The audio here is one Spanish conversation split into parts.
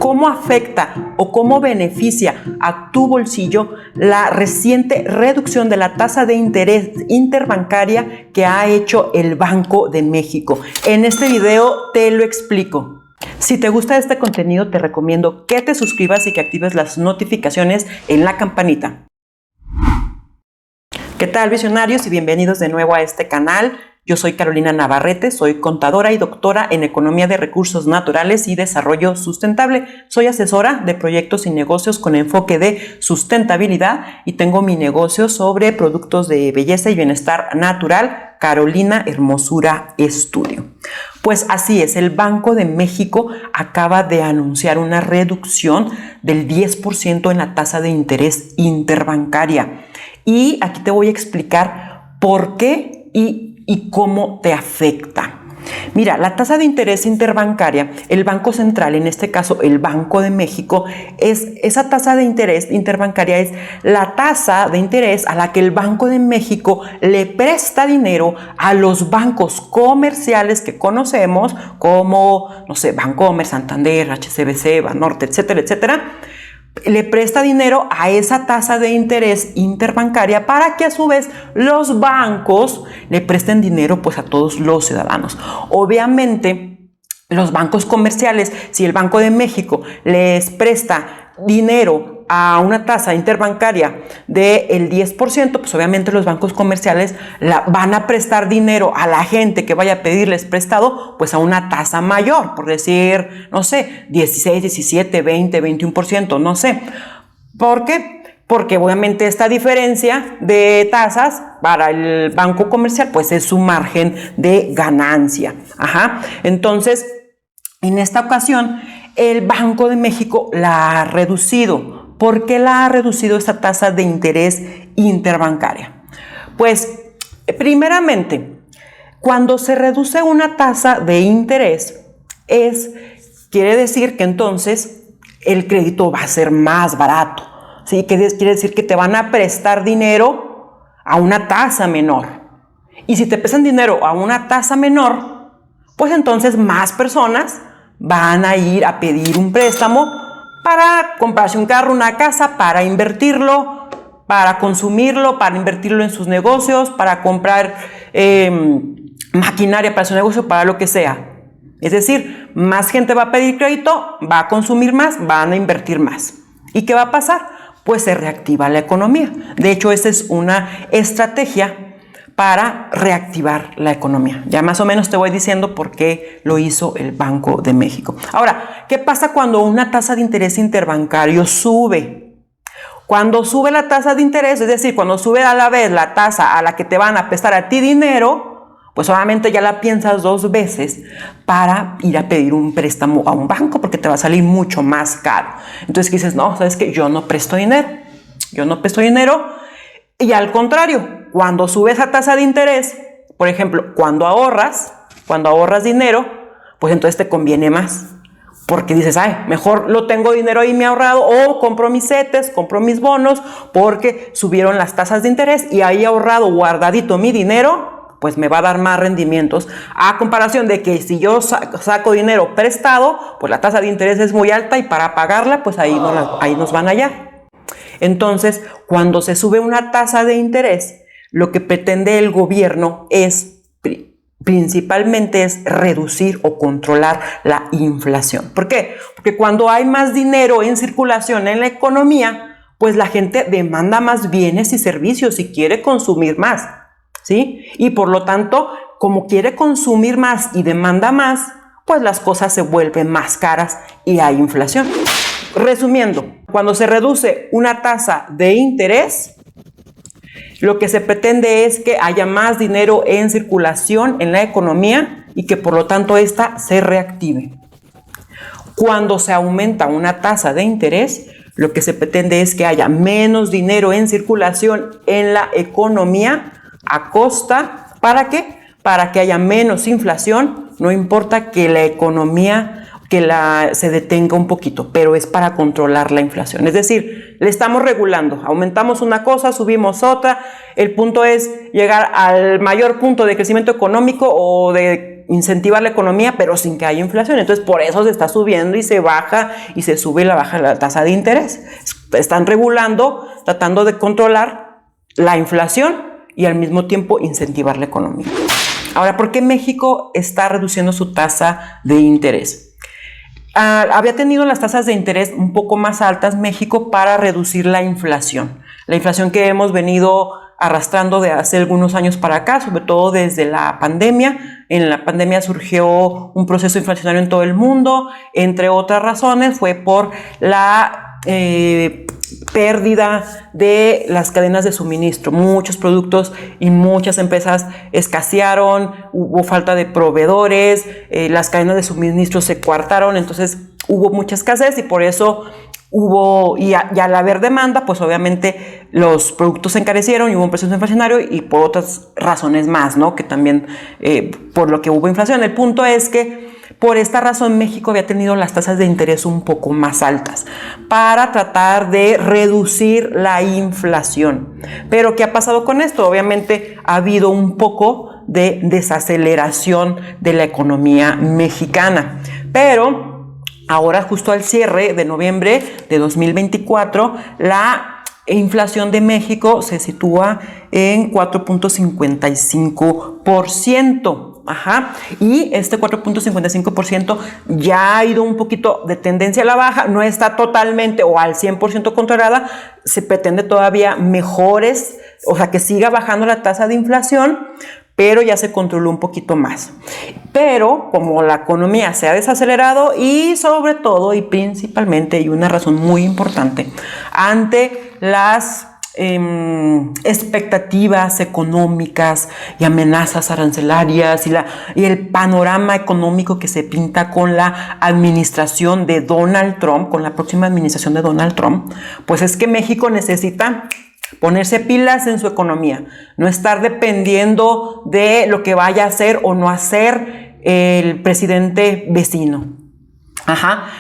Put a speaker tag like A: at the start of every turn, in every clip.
A: ¿Cómo afecta o cómo beneficia a tu bolsillo la reciente reducción de la tasa de interés interbancaria que ha hecho el Banco de México? En este video te lo explico. Si te gusta este contenido, te recomiendo que te suscribas y que actives las notificaciones en la campanita. ¿Qué tal, visionarios? Y bienvenidos de nuevo a este canal. Yo soy Carolina Navarrete, soy contadora y doctora en Economía de Recursos Naturales y Desarrollo Sustentable. Soy asesora de proyectos y negocios con enfoque de sustentabilidad y tengo mi negocio sobre productos de belleza y bienestar natural, Carolina Hermosura Estudio. Pues así es, el Banco de México acaba de anunciar una reducción del 10% en la tasa de interés interbancaria. Y aquí te voy a explicar por qué y cómo te afecta. Mira, la tasa de interés interbancaria, el Banco Central, en este caso el Banco de México, esa tasa de interés interbancaria es la tasa de interés a la que el Banco de México le presta dinero a los bancos comerciales que conocemos como, no sé, Bancomer, Santander, HSBC, Banorte, etcétera, etcétera. Le presta dinero a esa tasa de interés interbancaria para que a su vez los bancos le presten dinero pues a todos los ciudadanos. Obviamente los bancos comerciales, si el Banco de México les presta dinero a una tasa interbancaria del 10%, pues obviamente los bancos comerciales van a prestar dinero a la gente que vaya a pedirles prestado pues a una tasa mayor, por decir, no sé, 16, 17, 20, 21%, no sé. ¿Por qué? Porque obviamente esta diferencia de tasas para el banco comercial pues es su margen de ganancia. Entonces, en esta ocasión, el Banco de México la ha reducido. ¿Por qué la ha reducido esta tasa de interés interbancaria? Pues, primeramente, cuando se reduce una tasa de interés, quiere decir que entonces el crédito va a ser más barato. ¿Sí? Quiere decir que te van a prestar dinero a una tasa menor. Y si te prestan dinero a una tasa menor, pues entonces más personas van a ir a pedir un préstamo para comprarse un carro, una casa, para invertirlo, para consumirlo, para invertirlo en sus negocios, para comprar maquinaria para su negocio, para lo que sea. Es decir, más gente va a pedir crédito, va a consumir más, van a invertir más. ¿Y qué va a pasar? Pues se reactiva la economía. De hecho, esa es una estrategia para reactivar la economía. Ya más o menos te voy diciendo por qué lo hizo el Banco de México. Ahora, ¿qué pasa cuando una tasa de interés interbancario sube? Cuando sube la tasa de interés, es decir, cuando sube a la vez la tasa a la que te van a prestar a ti dinero, pues obviamente ya la piensas dos veces para ir a pedir un préstamo a un banco porque te va a salir mucho más caro. Entonces dices, no, ¿sabes qué? Yo no presto dinero. Y al contrario, cuando sube esa tasa de interés, por ejemplo, cuando ahorras dinero, pues entonces te conviene más. Porque dices, ay, mejor lo tengo dinero ahí me he ahorrado, o compro mis CETES, compro mis bonos, porque subieron las tasas de interés y ahí he ahorrado guardadito mi dinero, pues me va a dar más rendimientos. A comparación de que si yo saco dinero prestado, pues la tasa de interés es muy alta y para pagarla, pues ahí nos van a hallar. Entonces, cuando se sube una tasa de interés, lo que pretende el gobierno principalmente es reducir o controlar la inflación. ¿Por qué? Porque cuando hay más dinero en circulación en la economía, pues la gente demanda más bienes y servicios y quiere consumir más, ¿sí? Y por lo tanto, como quiere consumir más y demanda más, pues las cosas se vuelven más caras y hay inflación. Resumiendo, cuando se reduce una tasa de interés, lo que se pretende es que haya más dinero en circulación en la economía y que por lo tanto ésta se reactive. Cuando se aumenta una tasa de interés, lo que se pretende es que haya menos dinero en circulación en la economía a costa, ¿para qué? Para que haya menos inflación, no importa que la economía se detenga un poquito, pero es para controlar la inflación. Es decir, le estamos regulando, aumentamos una cosa, subimos otra. El punto es llegar al mayor punto de crecimiento económico o de incentivar la economía, pero sin que haya inflación. Entonces, por eso se está subiendo y se baja y se sube y la baja la tasa de interés. Están regulando, tratando de controlar la inflación y al mismo tiempo incentivar la economía. Ahora, ¿por qué México está reduciendo su tasa de interés? Había tenido las tasas de interés un poco más altas México para reducir la inflación. La inflación que hemos venido arrastrando de hace algunos años para acá, sobre todo desde la pandemia. En la pandemia surgió un proceso inflacionario en todo el mundo, entre otras razones fue por la pérdida de las cadenas de suministro. Muchos productos y muchas empresas escasearon, hubo falta de proveedores, las cadenas de suministro se coartaron, entonces hubo mucha escasez y por eso y al haber demanda, pues obviamente los productos se encarecieron y hubo un proceso inflacionario y por otras razones más, ¿no? Que también por lo que hubo inflación. El punto es que por esta razón México había tenido las tasas de interés un poco más altas para tratar de reducir la inflación. Pero ¿qué ha pasado con esto? Obviamente ha habido un poco de desaceleración de la economía mexicana, pero ahora, justo al cierre de noviembre de 2024, la inflación de México se sitúa en 4.55%. Y este 4.55% ya ha ido un poquito de tendencia a la baja, no está totalmente o al 100% controlada, se pretende todavía mejores, o sea, que siga bajando la tasa de inflación, pero ya se controló un poquito más. Pero como la economía se ha desacelerado y sobre todo y principalmente, y una razón muy importante, ante las expectativas económicas y amenazas arancelarias y el panorama económico que se pinta con la administración de Donald Trump, con la próxima administración de Donald Trump, pues es que México necesita ponerse pilas en su economía, no estar dependiendo de lo que vaya a hacer o no hacer el presidente vecino.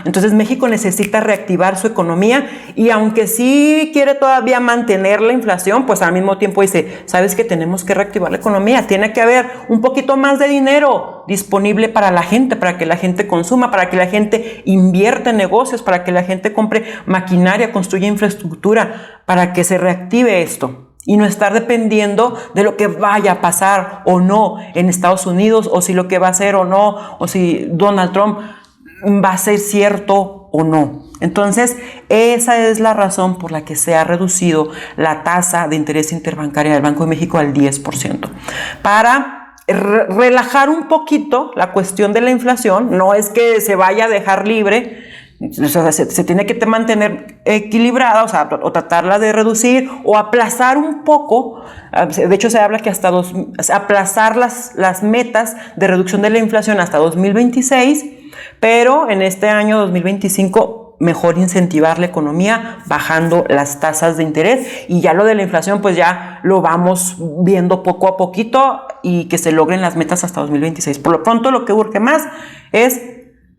A: Entonces México necesita reactivar su economía y aunque sí quiere todavía mantener la inflación, pues al mismo tiempo dice, ¿sabes qué? Tenemos que reactivar la economía, tiene que haber un poquito más de dinero disponible para la gente, para que la gente consuma, para que la gente invierta en negocios, para que la gente compre maquinaria, construya infraestructura, para que se reactive esto. Y no estar dependiendo de lo que vaya a pasar o no en Estados Unidos, o si lo que va a hacer o no, o si Donald Trump va a ser cierto o no. Entonces, esa es la razón por la que se ha reducido la tasa de interés interbancaria del Banco de México al 10%. Para relajar un poquito la cuestión de la inflación, no es que se vaya a dejar libre, o sea, se tiene que mantener equilibrada, o sea, o tratarla de reducir o aplazar un poco. De hecho, se habla que aplazar las metas de reducción de la inflación hasta 2026, pero en este año 2025 mejor incentivar la economía bajando las tasas de interés y ya lo de la inflación pues ya lo vamos viendo poco a poquito y que se logren las metas hasta 2026. Por lo pronto lo que urge más es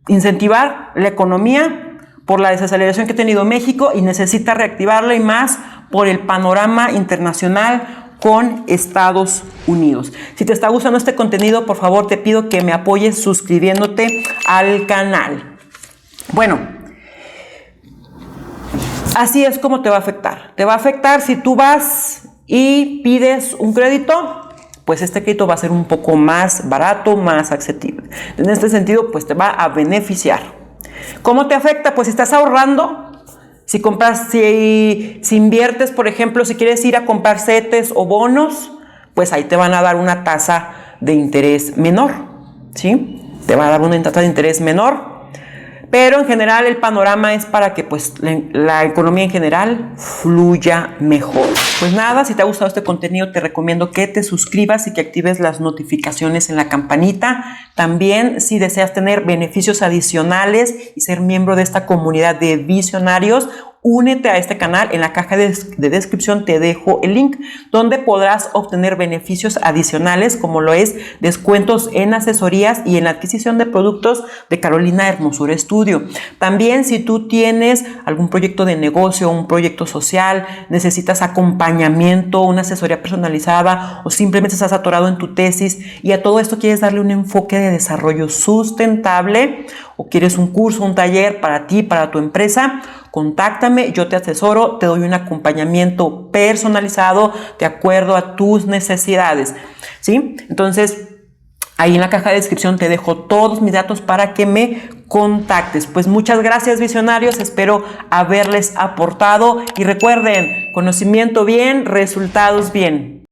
A: incentivar la economía por la desaceleración que ha tenido México y necesita reactivarla y más por el panorama internacional con Estados Unidos. Si te está gustando este contenido, por favor te pido que me apoyes suscribiéndote al canal. Bueno, así es como te va a afectar. Te va a afectar si tú vas y pides un crédito, pues este crédito va a ser un poco más barato, más accesible. En este sentido, pues te va a beneficiar. ¿Cómo te afecta? Pues si estás ahorrando, si inviertes, por ejemplo, si quieres ir a comprar CETES o bonos, pues ahí te van a dar una tasa de interés menor, ¿sí? Te va a dar una tasa de interés menor. Pero en general el panorama es para que pues la economía en general fluya mejor. Pues nada, si te ha gustado este contenido te recomiendo que te suscribas y que actives las notificaciones en la campanita. También si deseas tener beneficios adicionales y ser miembro de esta comunidad de visionarios, únete a este canal. En la caja de descripción te dejo el link donde podrás obtener beneficios adicionales, como lo es descuentos en asesorías y en la adquisición de productos de Carolina Hermosura Estudio. También, si tú tienes algún proyecto de negocio, un proyecto social, necesitas acompañamiento, una asesoría personalizada o simplemente estás atorado en tu tesis y a todo esto quieres darle un enfoque de desarrollo sustentable, o quieres un curso, un taller para ti, para tu empresa, contáctame, yo te asesoro, te doy un acompañamiento personalizado de acuerdo a tus necesidades, ¿sí? Entonces, ahí en la caja de descripción te dejo todos mis datos para que me contactes. Pues muchas gracias, visionarios, espero haberles aportado y recuerden, conocimiento bien, resultados bien.